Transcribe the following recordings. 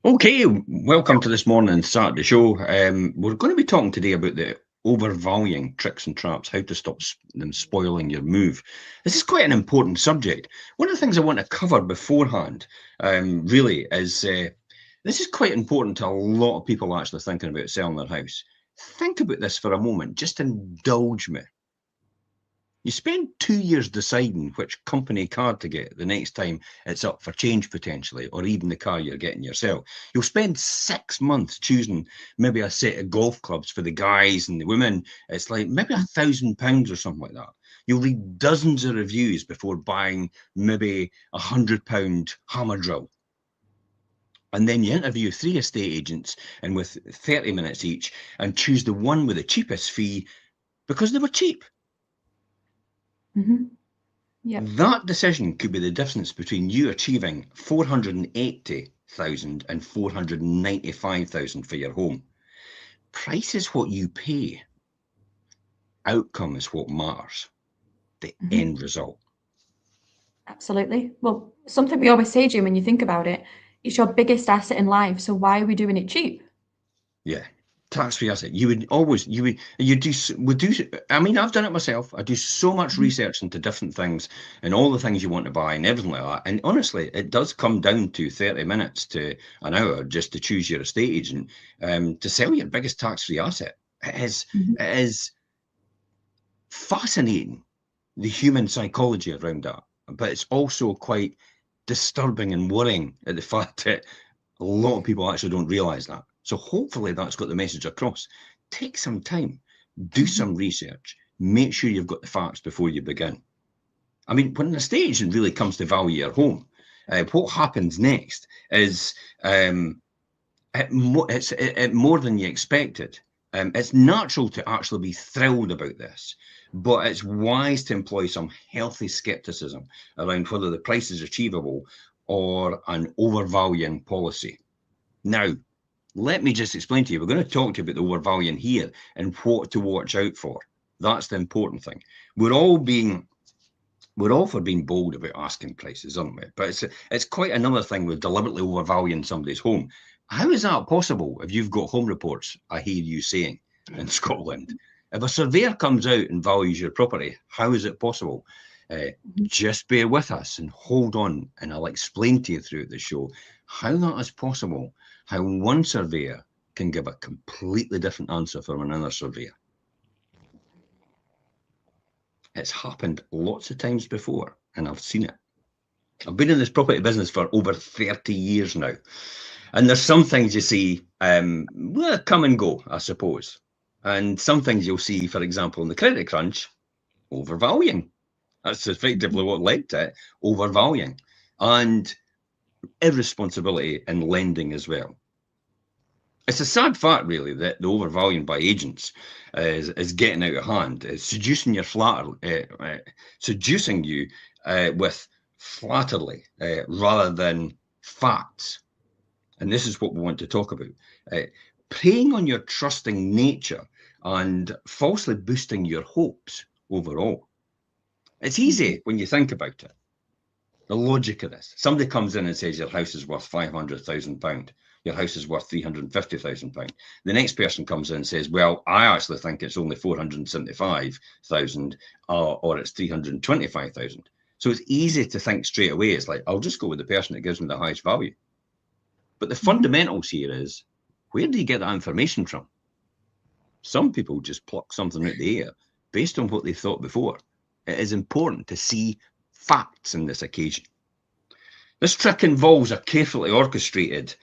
Okay, welcome to this morning's Saturday show. We're going to be talking today about the overvaluing tricks and traps, how to stop them spoiling your move. This is quite an important subject. One of the things I want to cover beforehand, really, is this is quite important to a lot of people actually thinking about selling their house. Think about this for a moment. Just indulge me. You spend 2 years deciding which company car to get the next time it's up for change potentially, or even the car you're getting yourself. You'll spend 6 months choosing maybe a set of golf clubs for the guys and the women. It's like maybe £1,000 or something like that. You'll read dozens of reviews before buying maybe £100 hammer drill. And then you interview 3 estate agents and with 30 minutes each and choose the one with the cheapest fee because they were cheap. Mm-hmm. Yep. That decision could be the difference between you achieving 480,000 and 495,000 for your home. Price is what you pay. Outcome is what matters. The end result. Absolutely. Well, something we always say, Jim, when you think about it, it's your biggest asset in life. So why are we doing it cheap? Yeah. Tax-free asset. I mean, I've done it myself. I do so much research into different things and all the things you want to buy and everything like that. And honestly, it does come down to 30 minutes to an hour just to choose your estate agent to sell your biggest tax-free asset. It is fascinating, the human psychology around that. But it's also quite disturbing and worrying at the fact that a lot of people actually don't realise that. So hopefully that's got the message across. Take some time, do some research, make sure you've got the facts before you begin. I mean, when an estate agent really comes to value your home, what happens next is it's more than you expected. It's natural to actually be thrilled about this, but it's wise to employ some healthy skepticism around whether the price is achievable or an overvaluing policy. Now, let me just explain to you. We're going to talk to you about the overvaluing here and what to watch out for. That's the important thing. We're all for being bold about asking prices, aren't we? But it's quite another thing with deliberately overvaluing somebody's home. How is that possible if you've got home reports, I hear you saying, in Scotland? If a surveyor comes out and values your property, how is it possible? Just bear with us and hold on, and I'll explain to you throughout the show how that is possible, how one surveyor can give a completely different answer from another surveyor. It's happened lots of times before, and I've seen it. I've been in this property business for over 30 years now. And there's some things you see, well, come and go, I suppose. And some things you'll see, for example, in the credit crunch, overvaluing. That's effectively what led to it, overvaluing. And irresponsibility in lending as well. It's a sad fact, really, that the overvaluing by agents is getting out of hand. It's seducing your seducing you with flattery rather than facts. And this is what we want to talk about. Preying on your trusting nature and falsely boosting your hopes overall. It's easy when you think about it. The logic of this. Somebody comes in and says your house is worth £500,000. Your house is worth £350,000. The next person comes in and says, well, I actually think it's only 475,000 or it's 325,000. So it's easy to think straight away. It's like, I'll just go with the person that gives me the highest value. But the fundamentals here is, where do you get that information from? Some people just pluck something out of the air based on what they thought before. It is important to see facts in this occasion. This trick involves a carefully orchestrated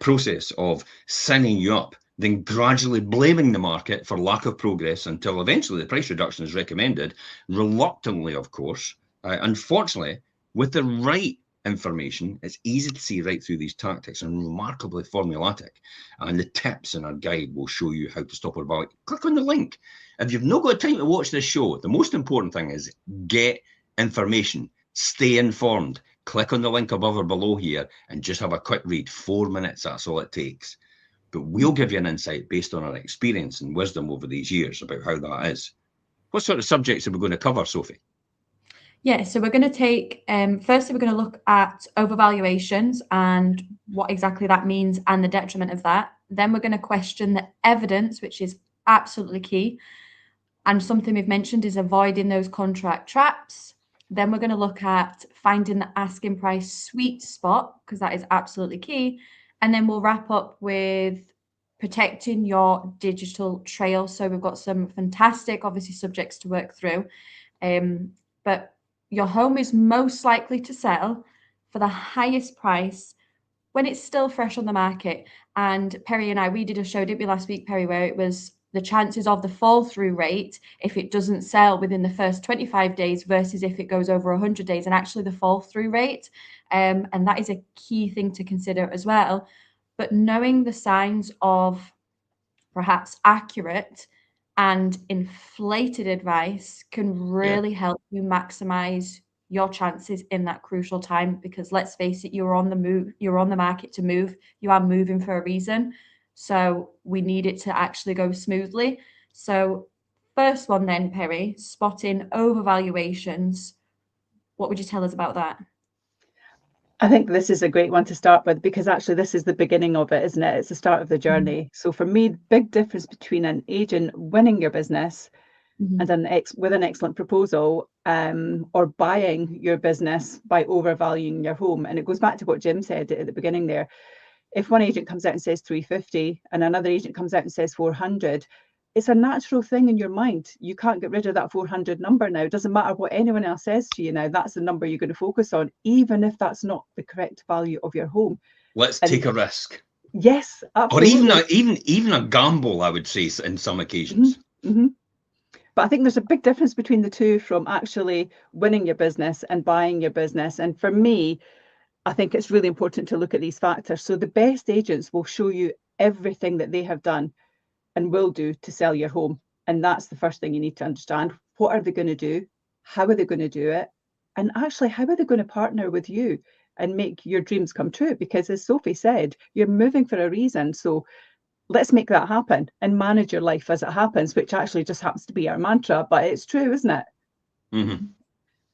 process of signing you up, then gradually blaming the market for lack of progress until eventually the price reduction is recommended, reluctantly, of course. Unfortunately, with the right information, it's easy to see right through these tactics and remarkably formulatic. And the tips in our guide will show you how to stop overvaluing. Click on the link. If you've not got time to watch this show, the most important thing is get information, stay informed. Click on the link above or below here and just have a quick read. 4 minutes, that's all it takes. But we'll give you an insight based on our experience and wisdom over these years about how that is. What sort of subjects are we going to cover, Sophie? Yeah, so we're going to take, firstly, we're going to look at overvaluations and what exactly that means and the detriment of that. Then we're going to question the evidence, which is absolutely key. And something we've mentioned is avoiding those contract traps. Then we're going to look at finding the asking price sweet spot, because that is absolutely key. And then we'll wrap up with protecting your digital trail. So we've got some fantastic, obviously, subjects to work through. But your home is most likely to sell for the highest price when it's still fresh on the market. And Perry and I, we did a show, didn't we, last week, Perry, where it was the chances of the fall through rate if it doesn't sell within the first 25 days versus if it goes over 100 days, and actually the fall through rate. And that is a key thing to consider as well. But knowing the signs of perhaps accurate and inflated advice can Yeah. really help you maximize your chances in that crucial time, because let's face it, you're on the move, you're on the market to move, you are moving for a reason. So we need it to actually go smoothly. So first one then, Perry, spotting overvaluations. What would you tell us about that? I think this is a great one to start with, because actually this is the beginning of it, isn't it? It's the start of the journey. So for me, big difference between an agent winning your business and with an excellent proposal, or buying your business by overvaluing your home. And it goes back to what Jim said at the beginning there. If one agent comes out and says 350 and another agent comes out and says 400, it's a natural thing in your mind. You can't get rid of that 400 number now. It doesn't matter what anyone else says to you now. That's the number you're going to focus on, even if that's not the correct value of your home. Let's take a risk. Yes, absolutely. Or even a gamble, I would say, in some occasions. But I think there's a big difference between the two, from actually winning your business and buying your business. And for me, I think it's really important to look at these factors. So the best agents will show you everything that they have done and will do to sell your home. And that's the first thing you need to understand. What are they going to do? How are they going to do it? And actually, how are they going to partner with you and make your dreams come true? Because as Sophie said, you're moving for a reason. So let's make that happen and manage your life as it happens, which actually just happens to be our mantra, but it's true, isn't it?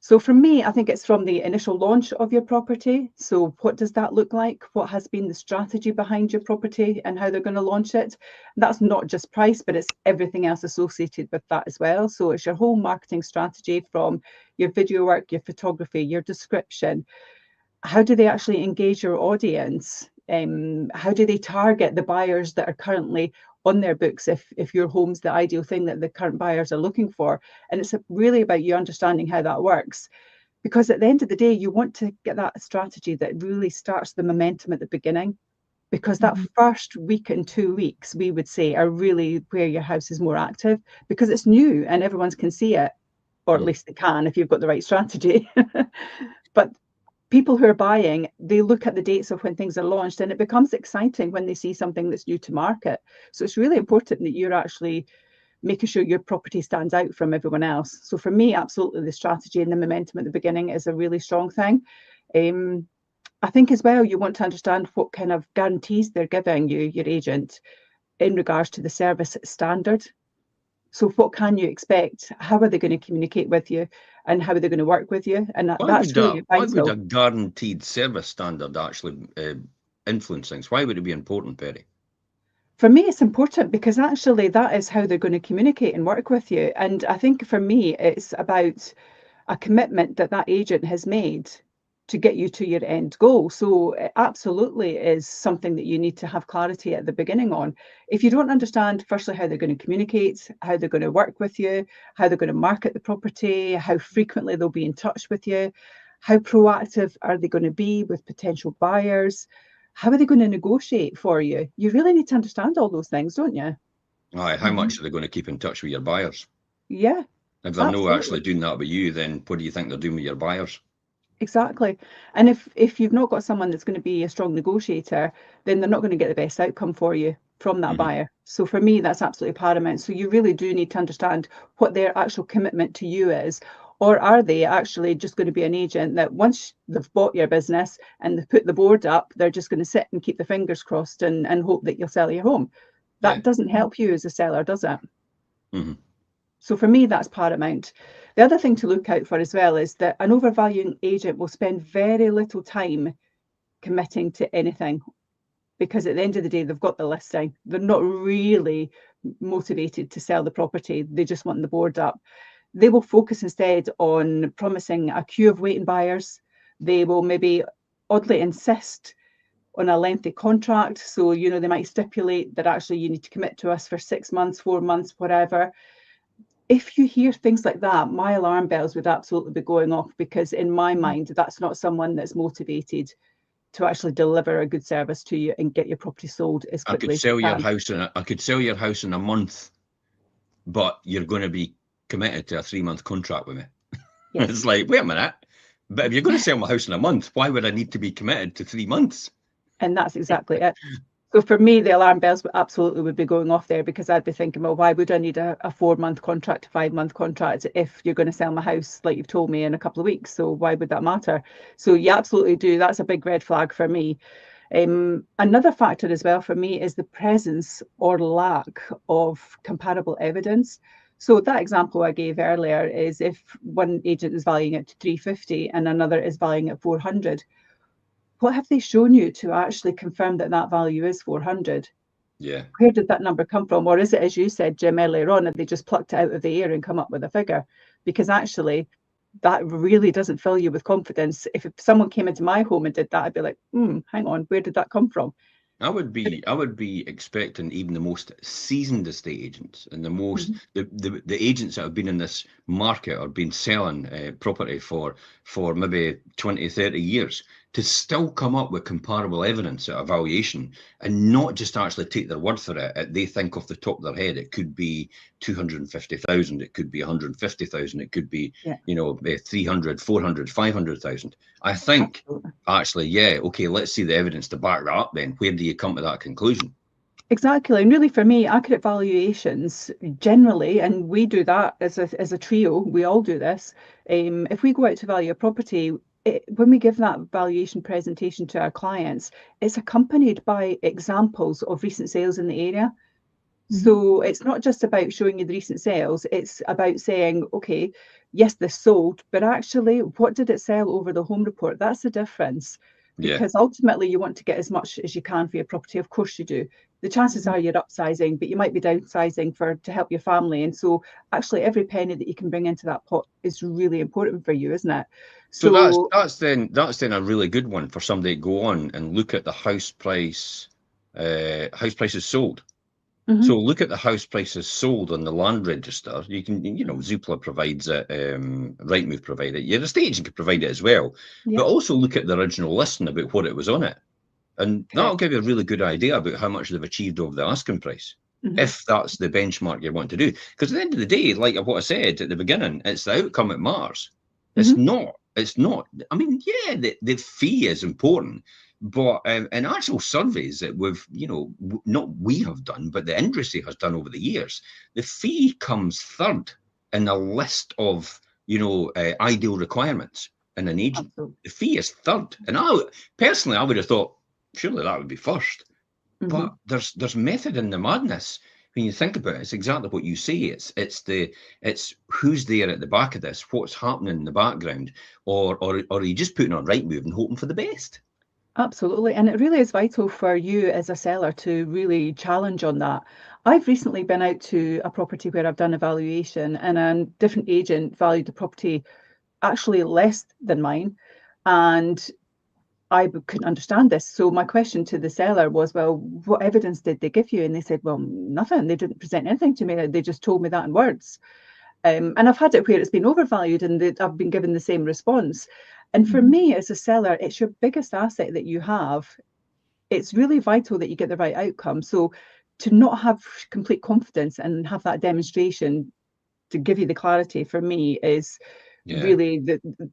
So for me, I think it's from the initial launch of your property. So what does that look like? What has been the strategy behind your property and how they're going to launch it? And that's not just price, but it's everything else associated with that as well. So it's your whole marketing strategy, from your video work, your photography, your description. How do they actually engage your audience? How do they target the buyers that are currently on their books, if your home's the ideal thing that the current buyers are looking for? And it's really about you understanding how that works, because at the end of the day, you want to get that strategy that really starts the momentum at the beginning, because that first week and 2 weeks, we would say, are really where your house is more active, because it's new and everyone can see it, or at least they can if you've got the right strategy. But people who are buying, they look at the dates of when things are launched, and it becomes exciting when they see something that's new to market. So it's really important that you're actually making sure your property stands out from everyone else. So for me, absolutely, the strategy and the momentum at the beginning is a really strong thing. I think as well, you want to understand what kind of guarantees they're giving you, your agent, in regards to the service standard. So what can you expect? How are they going to communicate with you? And how are they going to work with you? And that's really Why would vital. a guaranteed service standard actually influence things? Why would it be important, Perry? For me, it's important because actually that is how they're going to communicate and work with you. And I think for me, it's about a commitment that that agent has made to get you to your end goal. So it absolutely is something that you need to have clarity at the beginning on. If you don't understand, firstly, how they're going to communicate, how they're going to work with you, how they're going to market the property, how frequently they'll be in touch with you, how proactive are they going to be with potential buyers, how are they going to negotiate for you? You really need to understand all those things, don't you? How much are they going to keep in touch with your buyers? Yeah. If they're Absolutely. not actually doing that with you, then what do you think they're doing with your buyers? Exactly. And if you've not got someone that's going to be a strong negotiator, then they're not going to get the best outcome for you from that buyer. So for me, that's absolutely paramount. So you really do need to understand what their actual commitment to you is. Or are they actually just going to be an agent that once they've bought your business and they've put the board up, they're just going to sit and keep their fingers crossed and hope that you'll sell your home? That doesn't help you as a seller, does it? So for me, that's paramount. The other thing to look out for as well is that an overvaluing agent will spend very little time committing to anything, because at the end of the day, they've got the listing. They're not really motivated to sell the property. They just want the board up. They will focus instead on promising a queue of waiting buyers. They will maybe oddly insist on a lengthy contract. So, you know, they might stipulate that actually you need to commit to us for 6 months, 4 months, whatever. If you hear things like that, my alarm bells would absolutely be going off, because in my mind, that's not someone that's motivated to actually deliver a good service to you and get your property sold as quickly as you can. I could sell your house in a month, but you're going to be committed to a 3-month contract with me. Yes. It's like, wait a minute, but if you're going to sell my house in a month, why would I need to be committed to 3 months? And that's exactly it. So for me, the alarm bells absolutely would be going off there, because I'd be thinking, well, why would I need a 4-month contract, a 5-month contract if you're going to sell my house, like you've told me, in a couple of weeks? So why would that matter? So you absolutely do. That's a big red flag for me. Another factor as well for me is the presence or lack of comparable evidence. So that example I gave earlier is if one agent is valuing it to 350 and another is valuing it at 400. What have they shown you to actually confirm that that value is 400? Yeah. Where did that number come from? Or is it, as you said, Jim, earlier on, that they just plucked it out of the air and come up with a figure? Because actually, that really doesn't fill you with confidence. If someone came into my home and did that, I'd be like, hang on, where did that come from? I would be expecting even the most seasoned estate agents and the most the agents that have been in this market or been selling property for maybe 20, 30 years to still come up with comparable evidence at a valuation, and not just actually take their word for it. They think off the top of their head it could be 250,000, it could be 150,000, it could be 300, 400, 500,000. I think actually, okay, let's see the evidence to back that up then. Where do you come to that conclusion? Exactly. And really, for me, accurate valuations generally, and we do that as a trio, we all do this. If we go out to value a property, when we give that valuation presentation to our clients, it's accompanied by examples of recent sales in the area. So it's not just about showing you the recent sales, it's about saying, okay, yes, this sold, but actually, what did it sell over the home report? That's the difference. Because ultimately you want to get as much as you can for your property. Of course you do. The chances are you're upsizing, but you might be downsizing to help your family. And so actually every penny that you can bring into that pot is really important for you, isn't it? So that's then a really good one for somebody to go on and look at the house prices sold. So look at the house prices sold on the land register. You can, Zoopla provides it, Rightmove provide it. Your estate agent can provide it as well. But also look at the original listing about what it was on it. And that'll give you a really good idea about how much they've achieved over the asking price, if that's the benchmark you want to do. Because at the end of the day, like what I said at the beginning, it's the outcome that matters. It's not. I mean, the fee is important. But in actual surveys that we've, not we have done, but the industry has done over the years, the fee comes third in a list of, ideal requirements in an agent. Absolutely. The fee is third. And I would have thought, surely that would be first. But there's method in the madness. When you think about it, it's exactly what you say. It's who's there at the back of this, what's happening in the background, or are you just putting on Rightmove and hoping for the best? Absolutely. And it really is vital for you as a seller to really challenge on that. I've recently been out to a property where I've done a valuation, and a different agent valued the property actually less than mine. And I couldn't understand this. So my question to the seller was, well, what evidence did they give you? And they said, well, nothing. They didn't present anything to me. They just told me that in words. And I've had it where it's been overvalued and I've been given the same response. And for me as a seller, it's your biggest asset that you have. It's really vital that you get the right outcome. So to not have complete confidence and have that demonstration to give you the clarity, for me, is really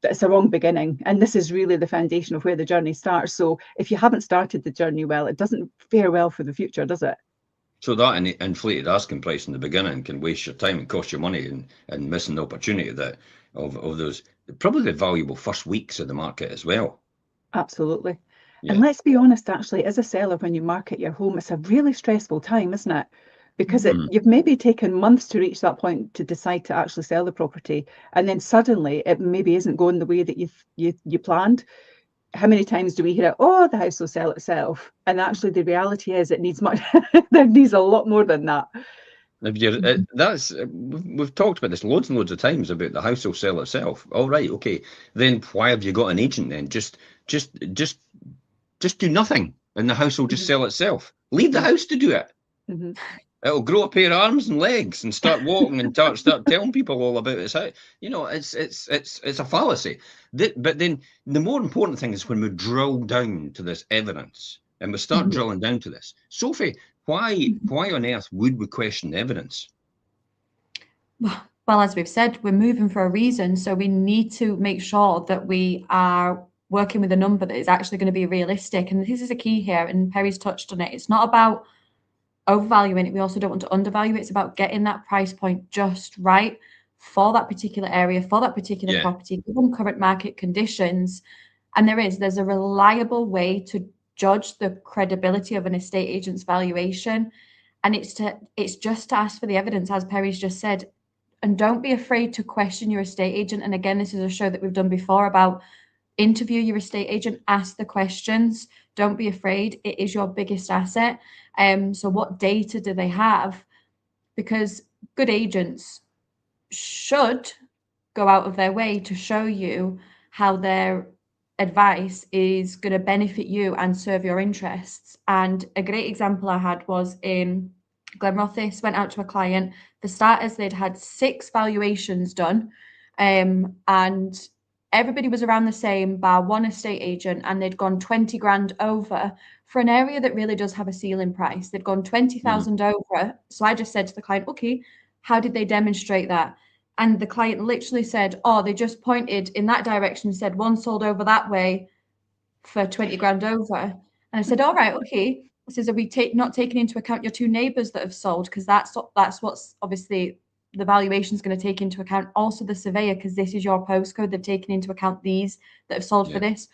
it's a wrong beginning. And this is really the foundation of where the journey starts. So if you haven't started the journey well, it doesn't fare well for the future, does it? So that inflated asking price in the beginning can waste your time and cost you money, and missing the opportunity of those probably valuable first weeks of the market as well. Absolutely. And let's be honest, actually, as a seller, when you market your home, it's a really stressful time, isn't it? because you've maybe taken months to reach that point to decide to actually sell the property, and then suddenly it maybe isn't going the way that you planned. How many times do we hear, oh, the house will sell itself? And actually the reality is it needs much, there needs a lot more than that. If you're, we've talked about this loads and loads of times about the house will sell itself. All right, okay. Then why have you got an agent then? Just do nothing and the house will just sell itself. Leave the house to do it. It'll grow a pair of arms and legs and start walking and start telling people all about its house. You know, it's a fallacy. But then the more important thing is when we drill down to this evidence and we start drilling down to this. Sophie, why on earth would we question the evidence? Well, as we've said, we're moving for a reason. So we need to make sure that we are working with a number that is actually going to be realistic. And this is a key here, and Perry's touched on it. It's not about overvaluing it. We also don't want to undervalue it. It's about getting that price point just right for that particular area, for that particular property, given current market conditions. And there's a reliable way to judge the credibility of an estate agent's valuation. And it's just to ask for the evidence, as Perry's just said. And don't be afraid to question your estate agent. And again, this is a show that we've done before about interview your estate agent, ask the questions. Don't be afraid. It is your biggest asset. So what data do they have? Because good agents should go out of their way to show you how their advice is going to benefit you and serve your interests. And a great example I had was in Glenrothes. Went out to a client. For starters, they'd had 6 valuations done, and everybody was around the same bar one estate agent, and they'd gone 20 grand over for an area that really does have a ceiling price. They'd gone 20,000 over. So I just said to the client, okay, how did they demonstrate that? And the client literally said, oh, they just pointed in that direction and said one sold over that way for 20 grand over. And I said, all right, okay. I says, are we not taking into account your 2 neighbours that have sold? Because that's what's obviously the valuation is going to take into account. Also the surveyor, because this is your postcode, they've taken into account these that have sold for this.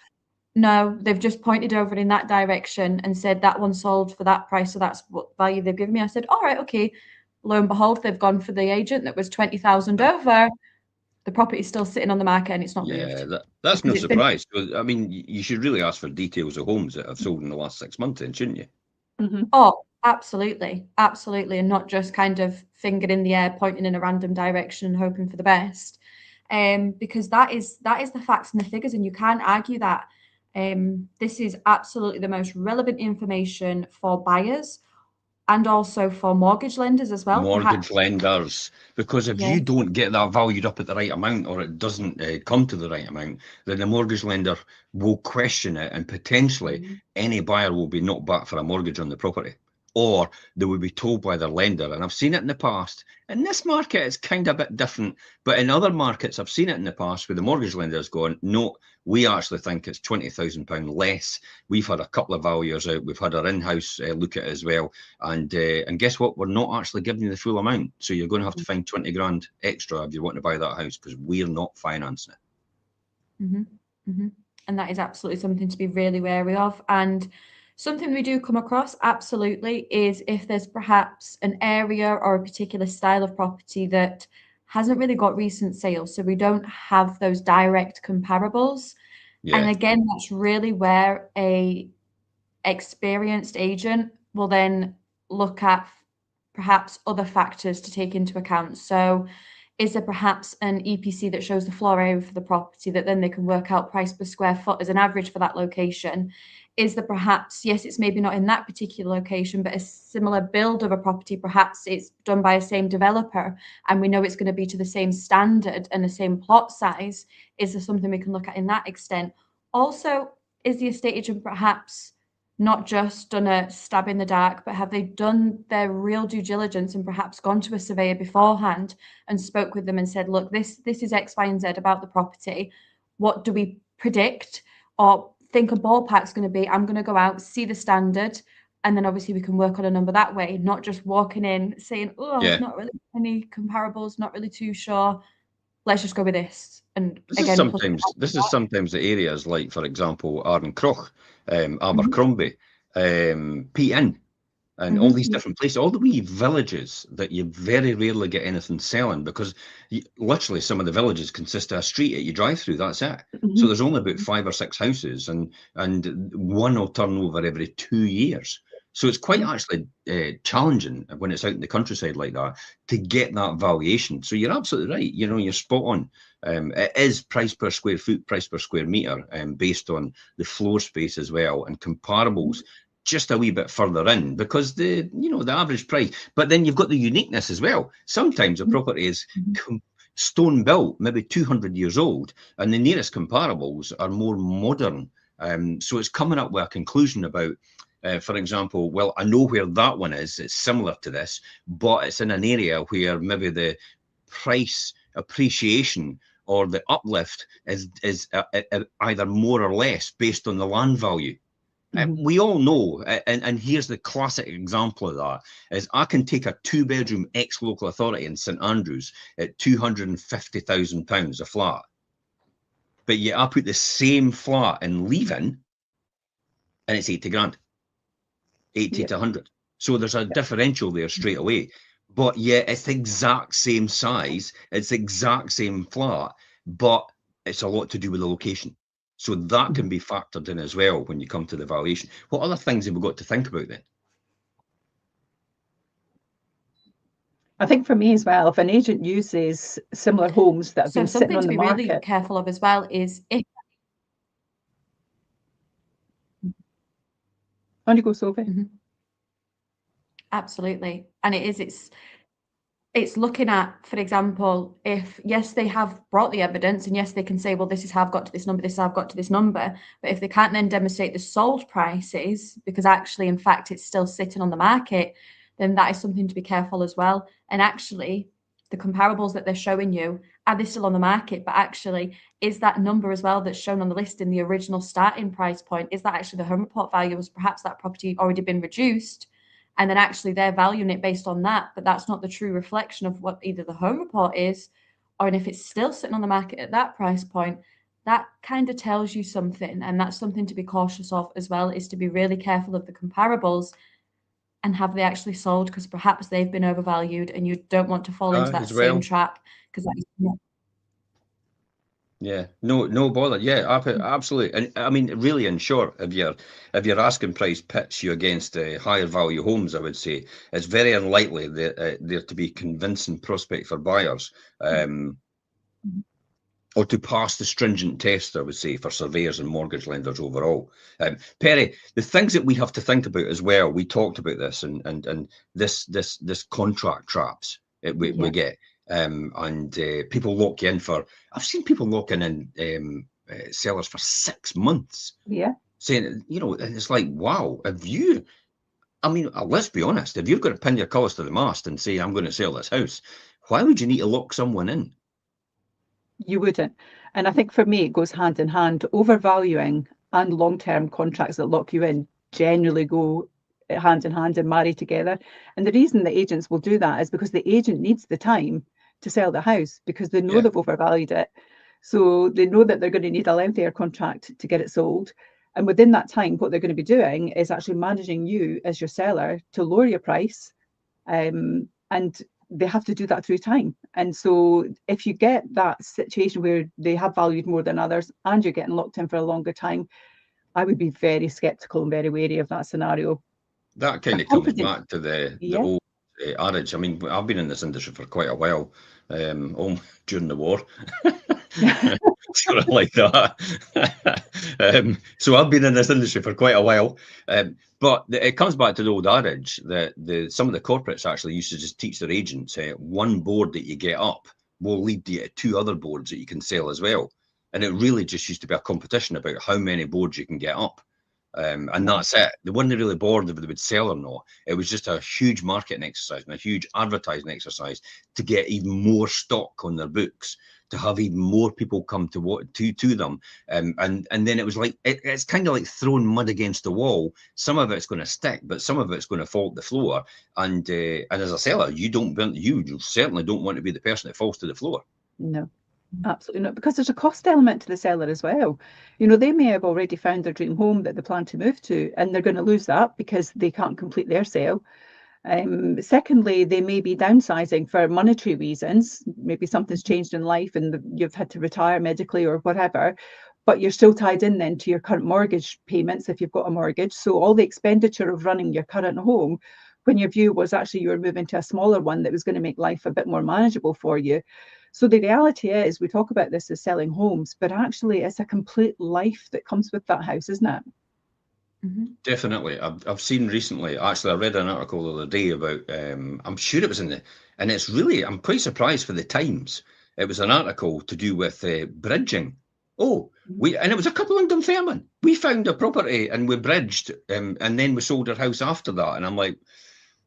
No, they've just pointed over in that direction and said that one sold for that price. So that's what value they've given me. I said, all right, okay. Lo and behold, they've gone for the agent that was 20,000 over. The property is still sitting on the market and it's not moved. That's no surprise. I mean, you should really ask for details of homes that have sold in the last 6 months then, shouldn't you? Oh, absolutely. Absolutely. And not just kind of finger in the air, pointing in a random direction and hoping for the best. Because that is the facts and the figures, and you can't argue that. This is absolutely the most relevant information for buyers and also for mortgage lenders as well. Mortgage lenders, because if you don't get that valued up at the right amount, or it doesn't come to the right amount, then the mortgage lender will question it, and potentially any buyer will be knocked back for a mortgage on the property, or they will be told by their lender. And I've seen it in the past. In this market, it's kind of a bit different, but in other markets, I've seen it in the past where the mortgage lender is going, no, we actually think it's £20,000 less. We've had a couple of valuers out. We've had our in-house look at it as well. And guess what? We're not actually giving you the full amount. So you're going to have to find 20 grand extra if you want to buy that house, because we're not financing it. And that is absolutely something to be really wary of. And something we do come across, absolutely, is if there's perhaps an area or a particular style of property that hasn't really got recent sales, so we don't have those direct comparables. And again, that's really where a experienced agent will then look at perhaps other factors to take into account. So is there perhaps an EPC that shows the floor area for the property that then they can work out price per square foot as an average for that location? Is there perhaps, yes, it's maybe not in that particular location, but a similar build of a property, perhaps it's done by a same developer and we know it's going to be to the same standard and the same plot size? Is there something we can look at in that extent? Also, is the estate agent perhaps not just done a stab in the dark, but have they done their real due diligence and perhaps gone to a surveyor beforehand and spoke with them and said, look, this is X, Y, and Z about the property. What do we predict or think a ballpark's going to be? I'm going to go out, see the standard, and then obviously we can work on a number that way, not just walking in saying, oh, there's not really any comparables, not really too sure. Let's just go with this. And this is sometimes the areas like, for example, Arncroch, Abercrombie, Peat Inn. and all these different places, all the wee villages that you very rarely get anything selling, because literally some of the villages consist of a street that you drive through, that's it. So there's only about 5 or 6 houses, and one will turn over every 2 years. So it's quite actually challenging when it's out in the countryside like that to get that valuation. So you're absolutely right, you know, you're spot on. It is price per square foot, price per square metre, based on the floor space as well, and comparables just a wee bit further in, because the average price, but then you've got the uniqueness as well. Sometimes a property is stone built, maybe 200 years old, and the nearest comparables are more modern. So it's coming up with a conclusion about, for example, well, I know where that one is, it's similar to this, but it's in an area where maybe the price appreciation or the uplift is either more or less based on the land value. We all know, and here's the classic example of that, is I can take a 2-bedroom ex-local authority in St Andrews at £250,000 a flat, but yet I put the same flat in Leaving and it's 80 grand, 80 to 100. So there's a differential there straight away, but yet it's the exact same size, it's the exact same flat, but it's a lot to do with the location. So that can be factored in as well when you come to the valuation. What other things have we got to think about then? I think for me as well, if an agent uses similar homes that have been sitting on the market. Something to be really careful of as well is if... On you go, Sophie. Absolutely. And it's looking at, for example, if, yes, they have brought the evidence, and yes, they can say, well, this is how I've got to this number, this is how I've got to this number. But if they can't then demonstrate the sold prices, because actually, in fact, it's still sitting on the market, then that is something to be careful as well. And actually, the comparables that they're showing you, are they still on the market? But actually, is that number as well that's shown on the list in the original starting price point, is that actually the home report value? Was perhaps that property already been reduced? And then actually they're valuing it based on that, but that's not the true reflection of what either the home report is, or if it's still sitting on the market at that price point, that kind of tells you something. And that's something to be cautious of as well, is to be really careful of the comparables and have they actually sold, because perhaps they've been overvalued and you don't want to fall into that same trap, because that is not. Yeah, no bother. Yeah, absolutely. And I mean, really, in short, if your asking price pits you against higher value homes, I would say it's very unlikely that there to be convincing prospect for buyers, or to pass the stringent test, I would say, for surveyors and mortgage lenders overall. Perry, the things that we have to think about as well, we talked about this, and this contract traps we get. And people lock you in for, I've seen people locking in sellers for 6 months. Yeah. Saying, you know, and it's like, wow, I mean, let's be honest, if you've got to pin your colours to the mast and say, I'm going to sell this house, why would you need to lock someone in? You wouldn't. And I think for me, it goes hand in hand. Overvaluing and long-term contracts that lock you in generally go hand in hand and marry together. And the reason the agents will do that is because the agent needs the time to sell the house, because they know they've overvalued it. So they know that they're going to need a lengthier contract to get it sold. And within that time, what they're going to be doing is actually managing you as your seller to lower your price. And they have to do that through time. And so if you get that situation where they have valued more than others and you're getting locked in for a longer time, I would be very skeptical and very wary of that scenario. That kind of comes back to the old adage. I mean, I've been in this industry for quite a while, during the war, sort of like that. So I've been in this industry for quite a while, but it comes back to the old adage that some of the corporates actually used to just teach their agents, one board that you get up will lead you to 2 other boards that you can sell as well. And it really just used to be a competition about how many boards you can get up. And that's it. They weren't really bored if they would sell or not. It was just a huge marketing exercise and a huge advertising exercise to get even more stock on their books, to have even more people come to them. And then it was like, it's kind of like throwing mud against the wall. Some of it's going to stick, but some of it's going to fall to the floor. And as a seller, you certainly don't want to be the person that falls to the floor. No. Absolutely not, because there's a cost element to the seller as well. You know, they may have already found their dream home that they plan to move to, and they're going to lose that because they can't complete their sale. Secondly, they may be downsizing for monetary reasons. Maybe something's changed in life and you've had to retire medically or whatever, but you're still tied in then to your current mortgage payments if you've got a mortgage. So all the expenditure of running your current home, when your view was actually you were moving to a smaller one that was going to make life a bit more manageable for you. So the reality is, we talk about this as selling homes, but actually it's a complete life that comes with that house, isn't it? Definitely. I've seen recently, actually, I read an article the other day about, I'm sure it was and it's really, I'm quite surprised for the Times. It was an article to do with bridging. And it was a couple in Dunfermline. We found a property and we bridged, and then we sold our house after that. And I'm like,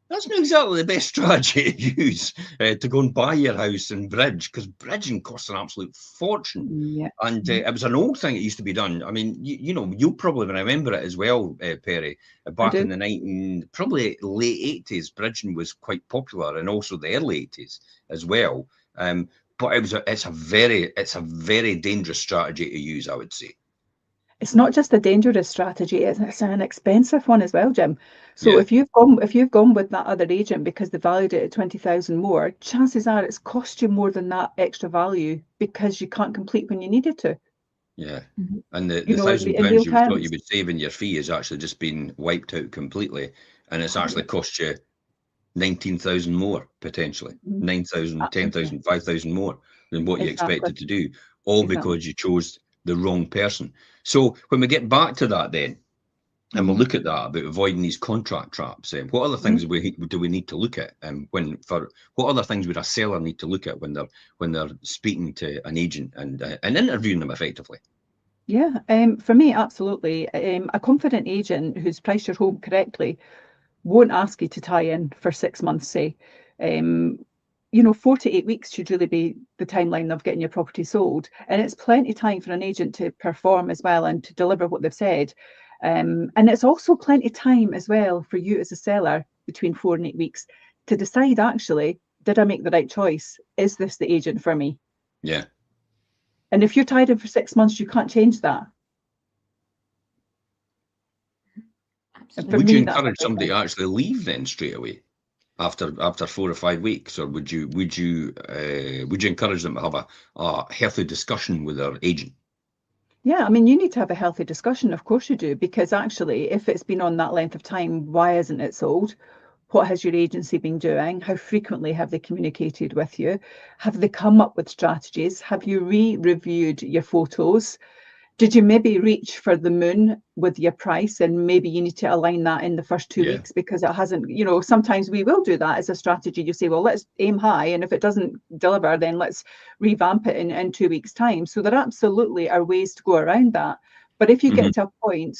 that's not exactly the best strategy to use, to go and buy your house and bridge, because bridging costs an absolute fortune. Yeah. And it was an old thing that used to be done. I mean, you know, you'll probably remember it as well, Perry. Back in the probably late 80s, bridging was quite popular, and also the early 80s as well. But it's a very dangerous strategy to use, I would say. It's not just a dangerous strategy, it's an expensive one as well, Jim. So Yeah. if you've gone with that other agent because they valued it at 20,000 more, chances are it's cost you more than that extra value because you can't complete when you needed to. Yeah. And the You know, £1,000 in real you thought terms. you would save in your fee has actually just been wiped out completely, and it's actually cost you 19,000 more, potentially 9,000, 10,000, 5,000 more than what you expected to do, all because you chose the wrong person. So when we get back to that then, and we'll look at that about avoiding these contract traps, what other things do we need to look at? What other things would a seller need to look at when they're speaking to an agent and interviewing them effectively? Yeah, for me, absolutely. A confident agent who's priced your home correctly won't ask you to tie in for 6 months, say. You know, 4 to 8 weeks should really be the timeline of getting your property sold. And it's plenty of time for an agent to perform as well and to deliver what they've said. And it's also plenty of time as well for you as a seller between 4 and 8 weeks to decide, actually, did I make the right choice? Is this the agent for me? Yeah. And if you're tied in for 6 months, you can't change that. Would you encourage somebody to actually leave then straight away after 4 or 5 weeks, or would you encourage them to have a healthy discussion with their agent? Yeah, I mean, you need to have a healthy discussion, of course you do, because actually, if it's been on that length of time, why isn't it sold? What has your agency been doing? How frequently have they communicated with you? Have they come up with strategies? Have you reviewed your photos? Did you maybe reach for the moon with your price, and maybe you need to align that in the first 2 weeks because it hasn't, you know, sometimes we will do that as a strategy. You say, well, let's aim high, and if it doesn't deliver, then let's revamp it in 2 weeks' time. So there absolutely are ways to go around that. But if you get to a point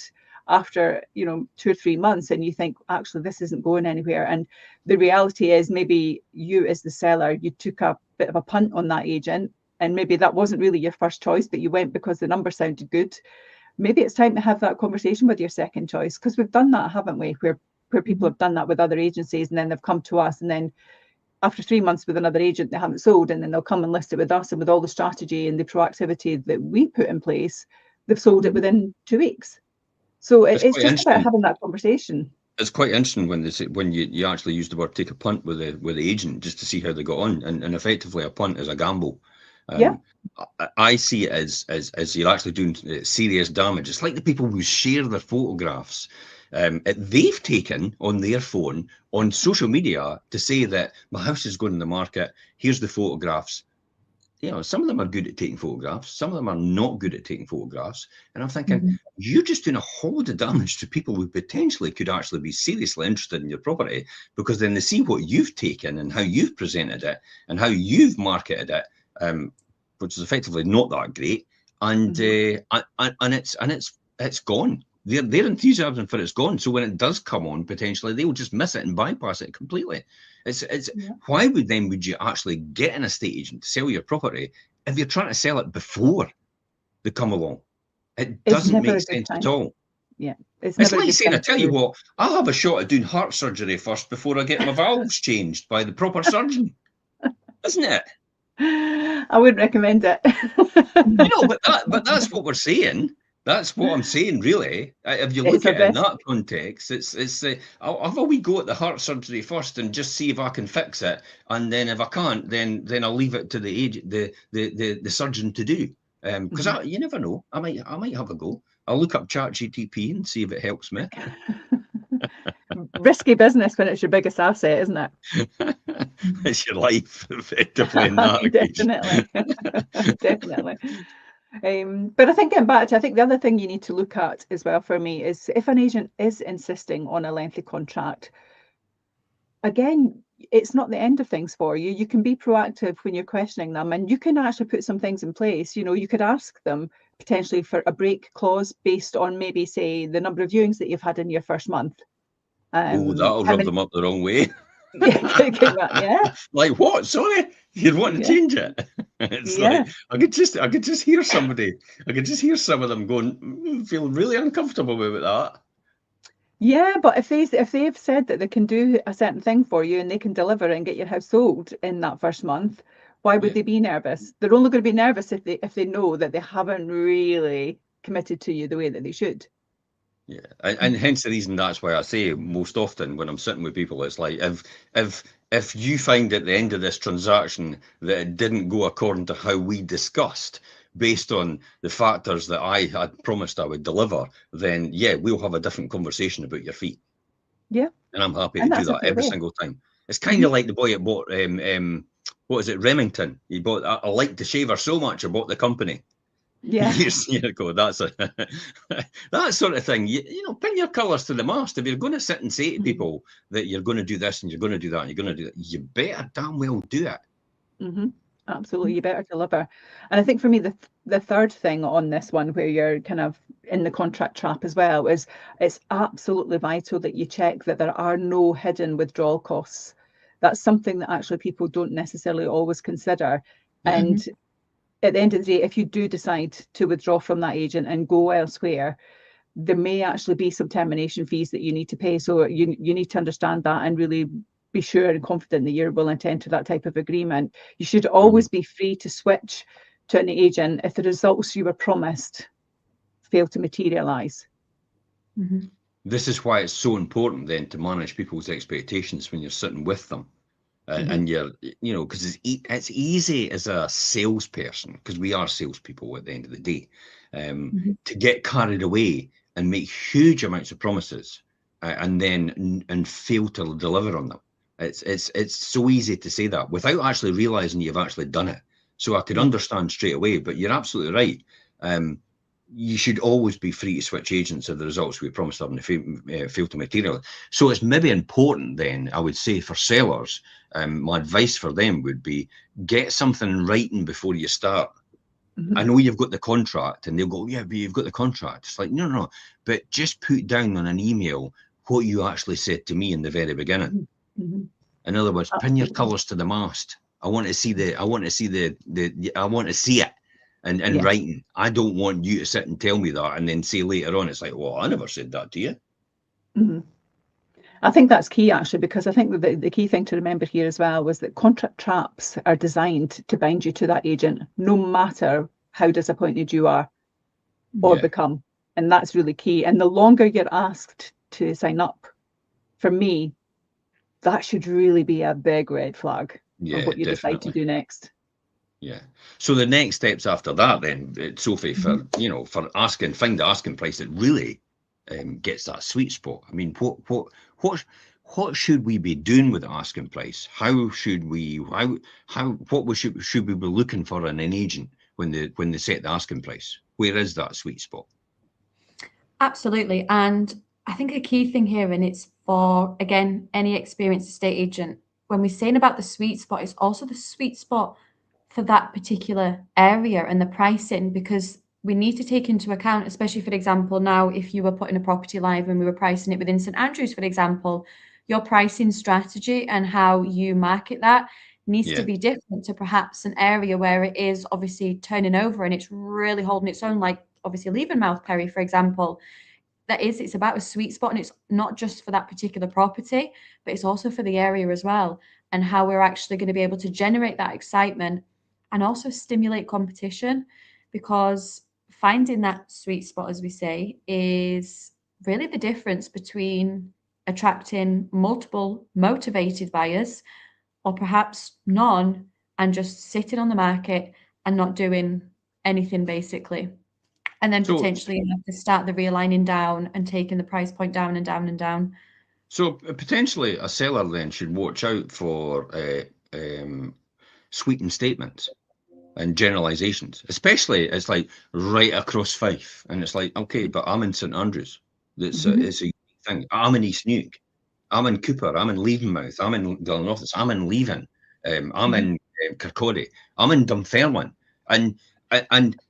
after, you know, 2 or 3 months and you think, actually, this isn't going anywhere, and the reality is maybe you as the seller, you took a bit of a punt on that agent, and maybe that wasn't really your first choice, but you went because the number sounded good. Maybe it's time to have that conversation with your second choice, because we've done that, haven't we? Where people have done that with other agencies, and then they've come to us, and then after 3 months with another agent, they haven't sold, and then they'll come and list it with us, and with all the strategy and the proactivity that we put in place, they've sold it within 2 weeks. So it's just about having that conversation. It's quite interesting when you actually use the word take a punt with the agent just to see how they got on, and effectively a punt is a gamble. I see it as you're actually doing serious damage. It's like the people who share their photographs. They've taken on their phone on social media to say that my house is going in the market. Here's the photographs. You know, some of them are good at taking photographs. Some of them are not good at taking photographs. And I'm thinking, you're just doing a whole lot of damage to people who potentially could actually be seriously interested in your property, because then they see what you've taken and how you've presented it and how you've marketed it, which is effectively not that great, and it's gone. Their enthusiasm for it's gone. So when it does come on, potentially they will just miss it and bypass it completely. Why would you actually get an estate agent to sell your property if you're trying to sell it before they come along? It doesn't make sense at all. Yeah, it's like saying, I tell you what, I'll have a shot at doing heart surgery first before I get my valves changed by the proper surgeon, isn't it? I wouldn't recommend it. But that's what we're saying. That's what I'm saying, really. If you It's look a at it in risk. that context, it's I'll have a wee go at the heart surgery first and just see if I can fix it, and then if I can't, then I'll leave it to the surgeon to do. Because you never know, I might have a go. I'll look up ChatGPT and see if it helps me. Risky business when it's your biggest asset, isn't it? It's your life, effectively, in that Definitely. Definitely. But I think getting back to, I think the other thing you need to look at as well for me is if an agent is insisting on a lengthy contract, again, it's not the end of things for you. You can be proactive when you're questioning them, and you can actually put some things in place. You know, you could ask them potentially for a break clause based on maybe, say, the number of viewings that you've had in your first month. That'll rub them up the wrong way. Yeah. Like what? Sorry, you'd want to change it. It's like I could just hear somebody. I could just hear some of them going, feel really uncomfortable about that. Yeah, but if they've said that they can do a certain thing for you and they can deliver and get your house sold in that first month, why would they be nervous? They're only going to be nervous if they know that they haven't really committed to you the way that they should. Yeah, and hence the reason that's why I say most often when I'm sitting with people, it's like if you find at the end of this transaction that it didn't go according to how we discussed, based on the factors that I had promised I would deliver, then yeah, we'll have a different conversation about your fee. Yeah, and I'm happy to do that every single time. It's kind of like the boy that bought what is it, Remington? He bought I liked the shaver so much I bought the company. Yeah. Years ago. That's that sort of thing. You know, pin your colours to the mast. If you're going to sit and say to people that you're going to do this and you're going to do that and you're going to do that, you better damn well do it. Absolutely, you better deliver. And I think for me, the third thing on this one, where you're kind of in the contract trap as well, is it's absolutely vital that you check that there are no hidden withdrawal costs. That's something that actually people don't necessarily always consider. And at the end of the day, if you do decide to withdraw from that agent and go elsewhere, there may actually be some termination fees that you need to pay. So you need to understand that and really be sure and confident that you're willing to enter that type of agreement. You should always be free to switch to an agent if the results you were promised fail to materialize. This is why it's so important then to manage people's expectations when you're sitting with them. And you're, you know, because it's easy as a salesperson, because we are salespeople at the end of the day, to get carried away and make huge amounts of promises and then fail to deliver on them. It's so easy to say that without actually realizing you've actually done it. So I could understand straight away, but you're absolutely right. You should always be free to switch agents if the results we promised them fail to materialize. So it's maybe important then, I would say, for sellers, my advice for them would be get something in writing before you start. I know you've got the contract, and they'll go, yeah, but you've got the contract. It's like, no, but just put down on an email what you actually said to me in the very beginning. In other words, pin your colours to the mast. I want to see it. And writing. I don't want you to sit and tell me that and then say later on, it's like, well, I never said that to you. I think that's key, actually, because I think the key thing to remember here as well was that contract traps are designed to bind you to that agent, no matter how disappointed you are or become. And that's really key. And the longer you're asked to sign up, for me, that should really be a big red flag on what you decide to do next. Yeah. So the next steps after that, then, Sophie, for for find the asking price that really gets that sweet spot. I mean, what should we be doing with the asking price? How should we? Should we be looking for in an agent when they set the asking price? Where is that sweet spot? Absolutely, and I think a key thing here, and it's for again any experienced estate agent, when we're saying about the sweet spot, it's also the sweet spot for that particular area and the pricing, because we need to take into account, especially for example, now if you were putting a property live and we were pricing it within St Andrews, for example, your pricing strategy and how you market that needs to be different to perhaps an area where it is obviously turning over and it's really holding its own, like obviously Leavenmouth, Perry, for example. It's about a sweet spot, and it's not just for that particular property, but it's also for the area as well, and how we're actually going to be able to generate that excitement and also stimulate competition, because finding that sweet spot, as we say, is really the difference between attracting multiple motivated buyers or perhaps none and just sitting on the market and not doing anything, basically. And then So, potentially you have to start the realigning down and taking the price point down and down and down. so potentially a seller then should watch out for sweeping statements and generalizations, especially it's like right across Fife, and it's like, okay, but I'm in St Andrews. It's a unique thing. I'm in East Neuk. I'm in Cooper. I'm in Leavenmouth. I'm in Glenrothes. I'm in Leven. I'm in Kirkcaldy. I'm in Dunfermline, and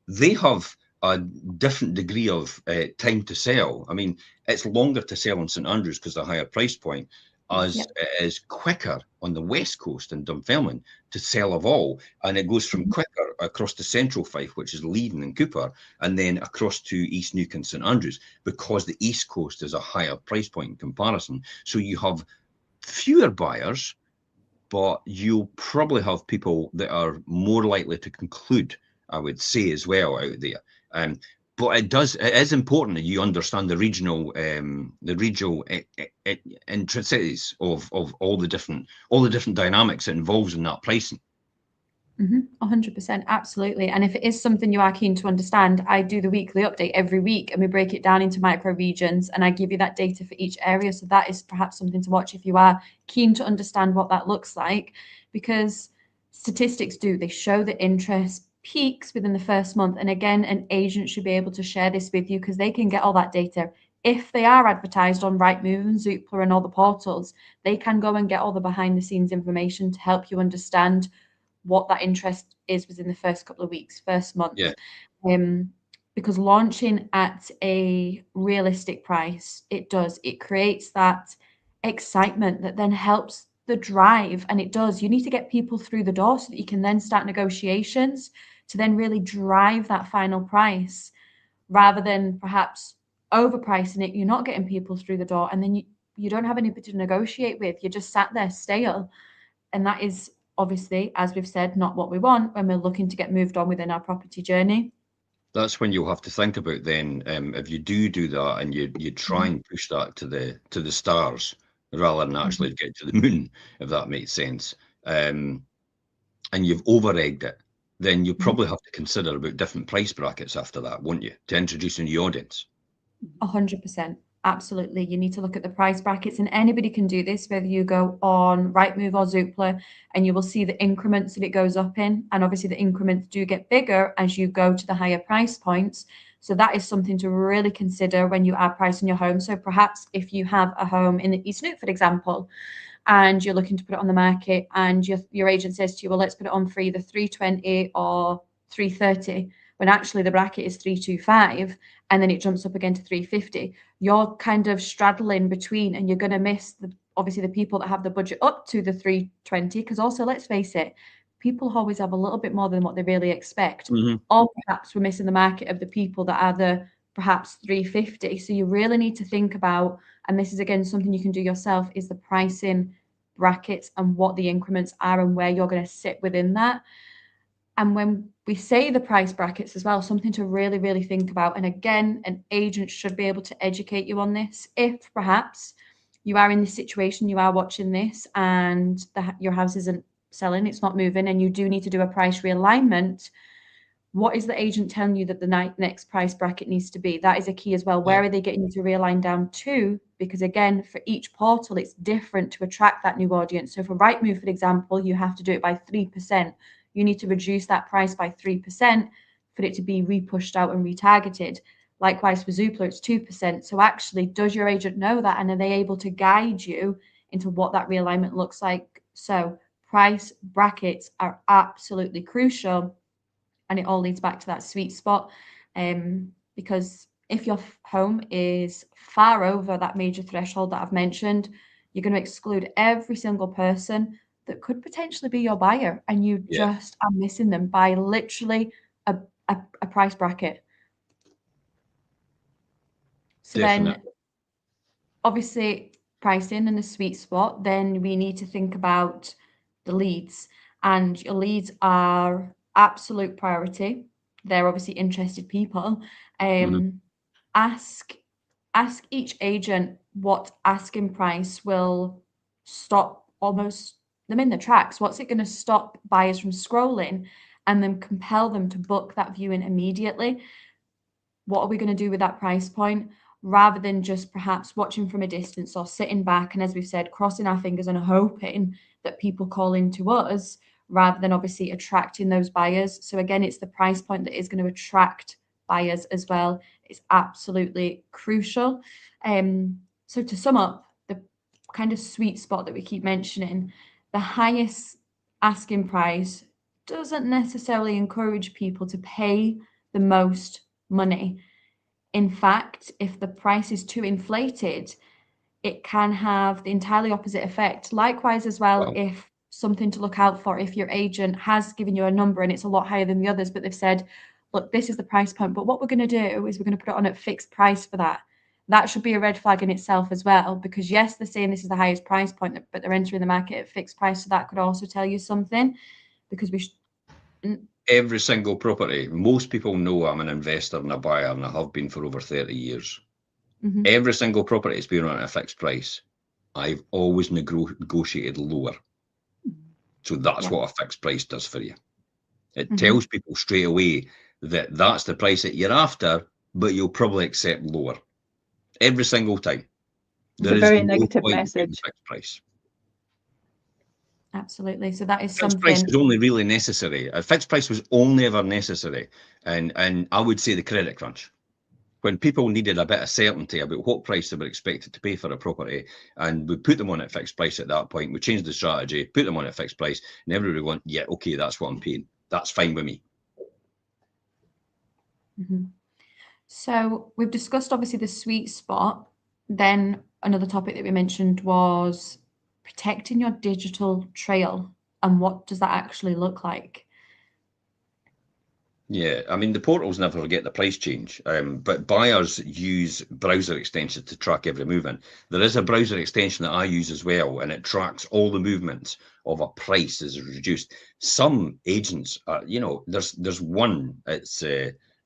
they have a different degree of time to sell. I mean, it's longer to sell in St Andrews because of the higher price point, as Yep. it is quicker on the west coast in Dunfermline to sell of all, and it goes from quicker across to central Fife, which is Leven and Cooper, and then across to East Neuk and St Andrews, because the east coast is a higher price point in comparison. So you have fewer buyers, but you'll probably have people that are more likely to conclude, I would say, as well out there. But it is important that you understand the regional intricacies of all the different dynamics it involves in that pricing. 100%, absolutely. And if it is something you are keen to understand, I do the weekly update every week, and we break it down into micro regions, and I give you that data for each area. So that is perhaps something to watch if you are keen to understand what that looks like, because statistics they show that interest peaks within the first month. And again, an agent should be able to share this with you because they can get all that data. If they are advertised on Rightmove and Zoopla and all the portals, they can go and get all the behind the scenes information to help you understand what that interest is within the first couple of weeks, first month. Yeah. Because launching at a realistic price, it creates that excitement that then helps the drive. And you need to get people through the door so that you can then start negotiations to then really drive that final price, rather than perhaps overpricing it. You're not getting people through the door, and then you don't have anybody to negotiate with. You're just sat there stale. And that is obviously, as we've said, not what we want when we're looking to get moved on within our property journey. That's when you'll have to think about then, if you do that and you try and push that to the stars rather than actually get to the moon, if that makes sense, and you've over-egged it, then you probably have to consider about different price brackets after that, won't you, to introduce a new audience? 100%. Absolutely. You need to look at the price brackets, and anybody can do this, whether you go on Rightmove or Zoopla, and you will see the increments that it goes up in. And obviously the increments do get bigger as you go to the higher price points. So that is something to really consider when you are pricing your home. So perhaps if you have a home in the East Neuk, for example, and you're looking to put it on the market, and your agent says to you, well, let's put it on for either 320 or 330, when actually the bracket is 325, and then it jumps up again to 350. You're kind of straddling between, and you're going to miss obviously the people that have the budget up to the 320, because also, let's face it, people always have a little bit more than what they really expect. Or perhaps we're missing the market of the people that are the perhaps 350. So you really need to think about, and this is again something you can do yourself, is the pricing brackets and what the increments are and where you're going to sit within that. And when we say the price brackets as well, something to really, really think about. And again, an agent should be able to educate you on this. If perhaps you are in this situation, you are watching this, and your house isn't selling, it's not moving, and you do need to do a price realignment, what is the agent telling you that the next price bracket needs to be? That is a key as well. Where are they getting you to realign down to? Because again, for each portal, it's different to attract that new audience. So for Rightmove, for example, you have to do it by 3%. You need to reduce that price by 3% for it to be repushed out and retargeted. Likewise for Zoopla, it's 2%. So actually, does your agent know that? And are they able to guide you into what that realignment looks like? So price brackets are absolutely crucial. And it all leads back to that sweet spot, because if your home is far over that major threshold that I've mentioned, you're going to exclude every single person that could potentially be your buyer, and you just are missing them by literally a price bracket. So then obviously pricing and the sweet spot, then we need to think about the leads. And your leads are absolute priority. They're obviously interested people. Ask each agent what asking price will stop almost them in the tracks. What's it going to stop buyers from scrolling and then compel them to book that viewing immediately? What are we going to do with that price point? Rather than just perhaps watching from a distance or sitting back and, as we've said, crossing our fingers and hoping that people call into us, rather than obviously attracting those buyers. So again, it's the price point that is going to attract buyers as well. It's absolutely crucial. So to sum up, the kind of sweet spot that we keep mentioning, the highest asking price doesn't necessarily encourage people to pay the most money. In fact, if the price is too inflated, it can have the entirely opposite effect. Likewise as well, if something to look out for, if your agent has given you a number and it's a lot higher than the others, but they've said, look, this is the price point, but what we're going to do is we're going to put it on at fixed price for that. That should be a red flag in itself as well, because yes, they're saying this is the highest price point, but they're entering the market at fixed price. So that could also tell you something, because we should... Every single property, most people know I'm an investor and a buyer, and I have been for over 30 years. Every single property has been on at a fixed price. I've always negotiated lower. So that's what a fixed price does for you. It tells people straight away that that's the price that you're after, but you'll probably accept lower. Every single time. It's a very negative message. Fixed price. Absolutely. So that is fixed something. Price was only really necessary. A fixed price was only ever necessary, and I would say the credit crunch, when people needed a bit of certainty about what price they were expected to pay for a property, and we put them on at fixed price at that point. We changed the strategy, put them on at fixed price, and everybody went, yeah, okay, that's what I'm paying. That's fine with me. So we've discussed obviously the sweet spot. Then another topic that we mentioned was protecting your digital trail, and what does that actually look like? Yeah, I mean, the portals never get the price change, but buyers use browser extensions to track every movement. There is a browser extension that I use as well, and it tracks all the movements of a price as it's reduced. Some agents, there's one, it's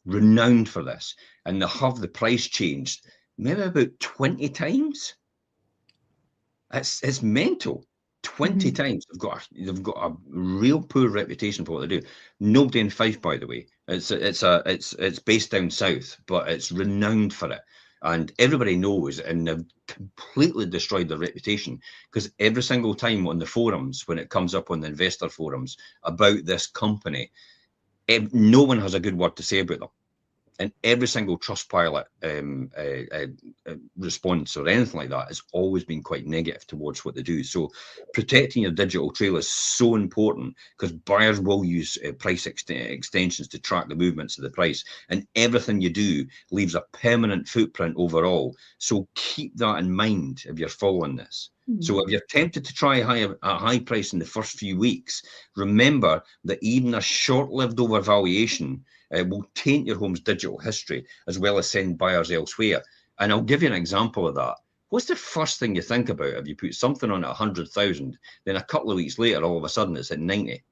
renowned for this, and they have the price changed maybe about 20 times. It's mental. 20 times. They've got a real poor reputation for what they do. Nobody in Fife, by the way. It's based down south, but it's renowned for it, and everybody knows. And they've completely destroyed their reputation, because every single time on the forums, when it comes up on the investor forums about this company, no one has a good word to say about them. And every single Trustpilot response or anything like that has always been quite negative towards what they do. So protecting your digital trail is so important, because buyers will use price extensions to track the movements of the price, and everything you do leaves a permanent footprint overall. So keep that in mind if you're following this. So if you're tempted to try a high price in the first few weeks, remember that even a short-lived overvaluation will taint your home's digital history, as well as send buyers elsewhere. And I'll give you an example of that. What's the first thing you think about if you put something on at 100,000, then a couple of weeks later, all of a sudden it's at 90?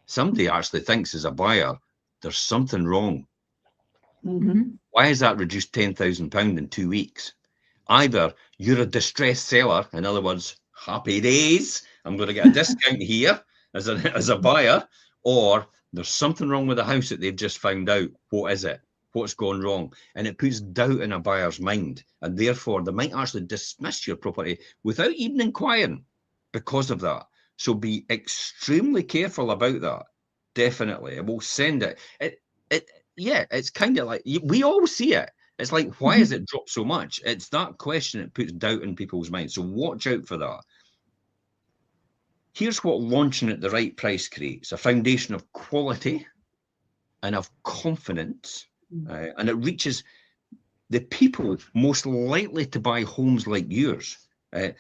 Somebody actually thinks, as a buyer, there's something wrong. Why is that reduced £10,000 in 2 weeks? Either you're a distressed seller, in other words, happy days, I'm going to get a discount here as a buyer, or there's something wrong with the house that they've just found out. What is it? What's gone wrong? And it puts doubt in a buyer's mind, and therefore they might actually dismiss your property without even inquiring because of that. So be extremely careful about that. Definitely. It will send it. It's kind of like, we all see it. It's like, why has it dropped so much? It's that question that puts doubt in people's minds. So watch out for that. Here's what launching at the right price creates: a foundation of quality and of confidence, and it reaches the people most likely to buy homes like yours. And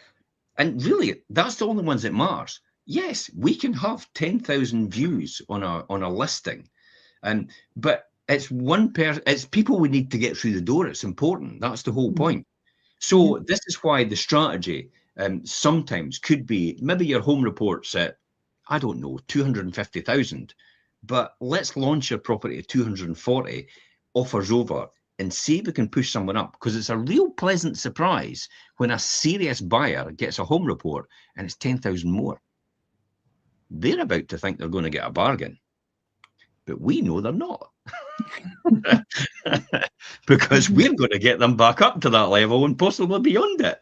really, that's the only ones that matters. Yes, we can have 10,000 views on a listing, but it's one person. It's people we need to get through the door. It's important. That's the whole point. So this is why the strategy sometimes could be, maybe your home report's at, I don't know, 250,000, but let's launch your property at 240, offers over, and see if we can push someone up, because it's a real pleasant surprise when a serious buyer gets a home report and it's 10,000 more. They're about to think they're going to get a bargain, but we know they're not. Because we're going to get them back up to that level and possibly beyond it.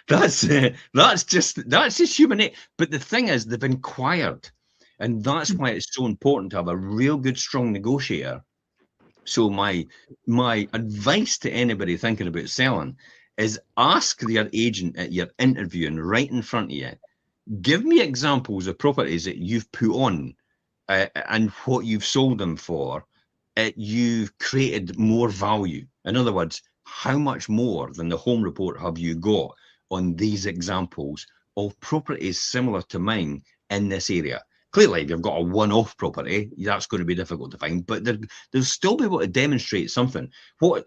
That's just human nature. But the thing is, they've inquired, and that's why it's so important to have a real good, strong negotiator. So my advice to anybody thinking about selling is ask your agent at your interview and right in front of you, give me examples of properties that you've put on and what you've sold them for. You've created more value. In other words, how much more than the home report have you got on these examples of properties similar to mine in this area? Clearly, if you've got a one-off property, that's going to be difficult to find, but they'll still be able to demonstrate something. I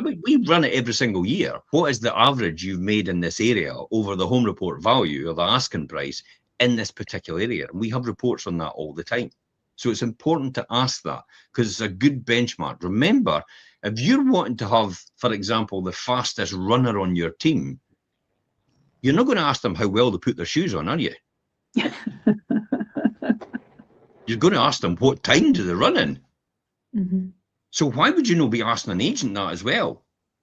mean, we run it every single year. What is the average you've made in this area over the home report value or the asking price in this particular area? And we have reports on that all the time. So it's important to ask that, because it's a good benchmark. Remember, if you're wanting to have, for example, the fastest runner on your team, you're not going to ask them how well they put their shoes on, are you? You're going to ask them what time do they run in. Mm-hmm. So why would you not be asking an agent that as well?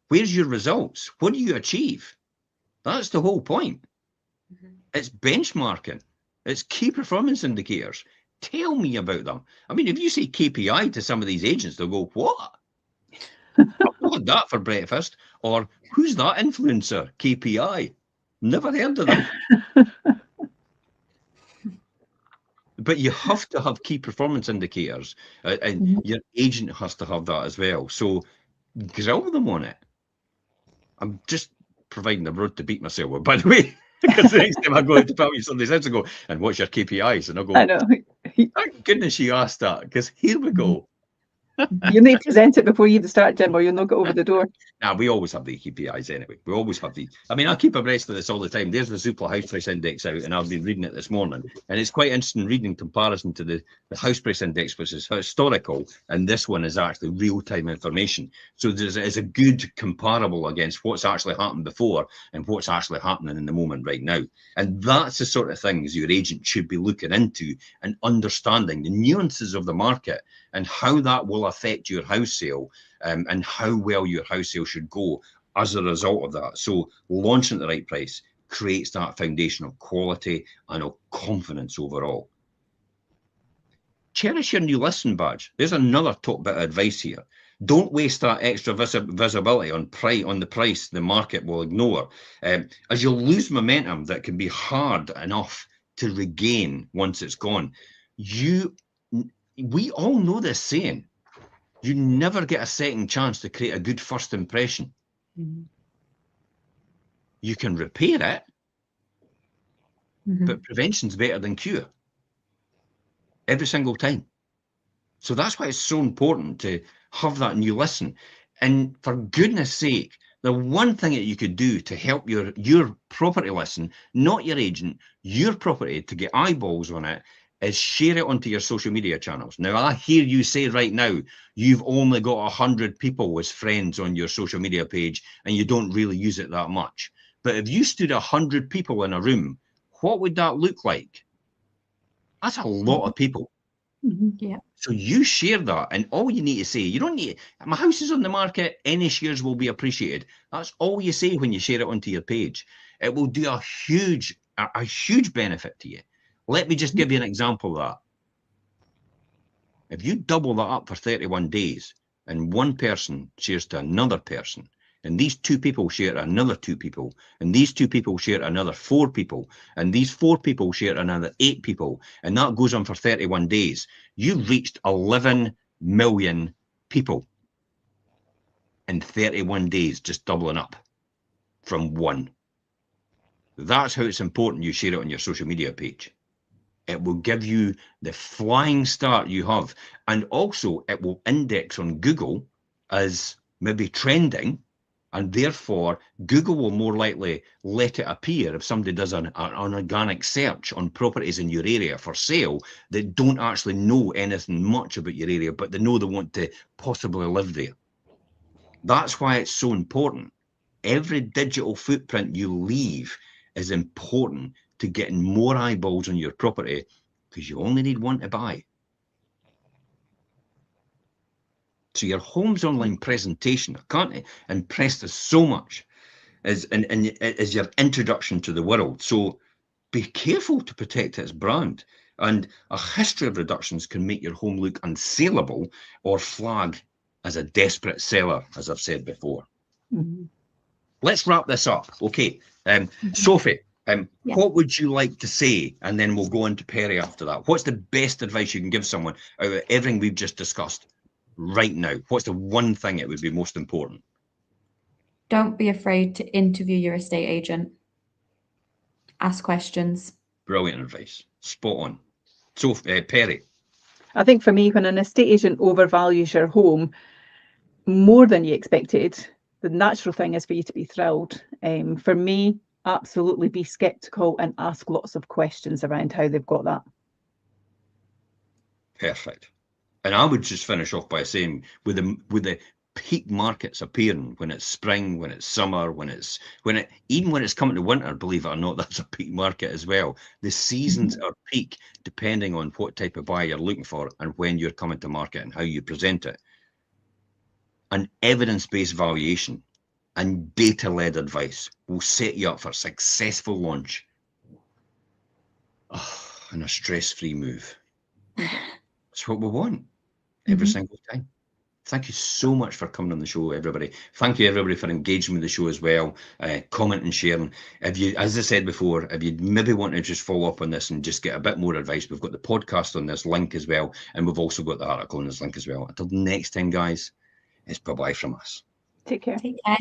Where's your results? What do you achieve? That's the whole point. Mm-hmm. It's benchmarking. It's key performance indicators. Tell me about them. I mean, if you say KPI to some of these agents, they'll go, what? I've had that for breakfast. Or who's that influencer? KPI. Never heard of them. But you have to have key performance indicators, and your agent has to have that as well. So grill them on it. I'm just providing the road to beat myself with, by the way, because the next time I go to tell you somebody else to go, and what's your KPIs? And I'll go, I know. Thank goodness you asked that, because here we go. You need to present it before you even start, Jim, or you'll not get over the door. Now, we always have the KPIs anyway. We always have the. I mean, I keep abreast of this all the time. There's the Zoopla House Price Index out, and I've been reading it this morning. And it's quite interesting reading comparison to the House Price Index, which is historical, and this one is actually real-time information. So it's a good comparable against what's actually happened before and what's actually happening in the moment right now. And that's the sort of things your agent should be looking into and understanding the nuances of the market and how that will affect your house sale, and how well your house sale should go as a result of that. So launching at the right price creates that foundation of quality and of confidence overall. Cherish your new listing badge. There's another top bit of advice here. Don't waste that extra visibility on the price the market will ignore, as you'll lose momentum that can be hard enough to regain once it's gone. We all know this saying, you never get a second chance to create a good first impression. Mm-hmm. You can repair it, but prevention's better than cure every single time. So that's why it's so important to have that new listing. And for goodness sake, the one thing that you could do to help your property listing, not your agent, your property, to get eyeballs on it, is share it onto your social media channels. Now, I hear you say right now, you've only got 100 people as friends on your social media page and you don't really use it that much. But if you stood 100 people in a room, what would that look like? That's a lot of people. Yeah. So you share that, and all you need to say, you don't need, my house is on the market, any shares will be appreciated. That's all you say when you share it onto your page. It will do a huge benefit to you. Let me just give you an example of that. If you double that up for 31 days and one person shares to another person, and these two people share to another two people, and these two people share to another 4 people, and these 4 people share to another 8 people, and that goes on for 31 days, you've reached 11 million people in 31 days, just doubling up from 1. That's how it's important you share it on your social media page. It will give you the flying start you have. And also it will index on Google as maybe trending And therefore, Google will more likely let it appear if somebody does an organic search on properties in your area for sale that don't actually know anything much about your area, but they know they want to possibly live there. That's why it's so important. Every digital footprint you leave is important to getting more eyeballs on your property, because you only need one to buy. So your home's online presentation, I can't impress this so much, is your introduction to the world. So be careful to protect its brand. And a history of reductions can make your home look unsaleable or flag as a desperate seller, as I've said before. Mm-hmm. Let's wrap this up. Okay. Sophie, what would you like to say? And then we'll go on to Perry after that. What's the best advice you can give someone out of everything we've just discussed right now? What's the one thing it would be most important? Don't be afraid to interview your estate agent. Ask questions. Brilliant advice. Spot on. So, Perry. I think for me, when an estate agent overvalues your home more than you expected, the natural thing is for you to be thrilled. For me, absolutely be skeptical and ask lots of questions around how they've got that. Perfect. And I would just finish off by saying, with the peak markets appearing when it's spring, when it's summer, even when it's coming to winter, believe it or not, that's a peak market as well. The seasons are peak depending on what type of buyer you're looking for and when you're coming to market and how you present it. An evidence-based valuation and data-led advice will set you up for a successful launch and a stress-free move. That's what we want every single time. Thank you so much for coming on the show, everybody. Thank you, everybody, for engaging with the show as well, commenting and sharing. If you, as I said before, if you maybe want to just follow up on this and just get a bit more advice, we've got the podcast on this link as well, and we've also got the article on this link as well. Until next time, guys, it's bye-bye from us. Take care. Take care.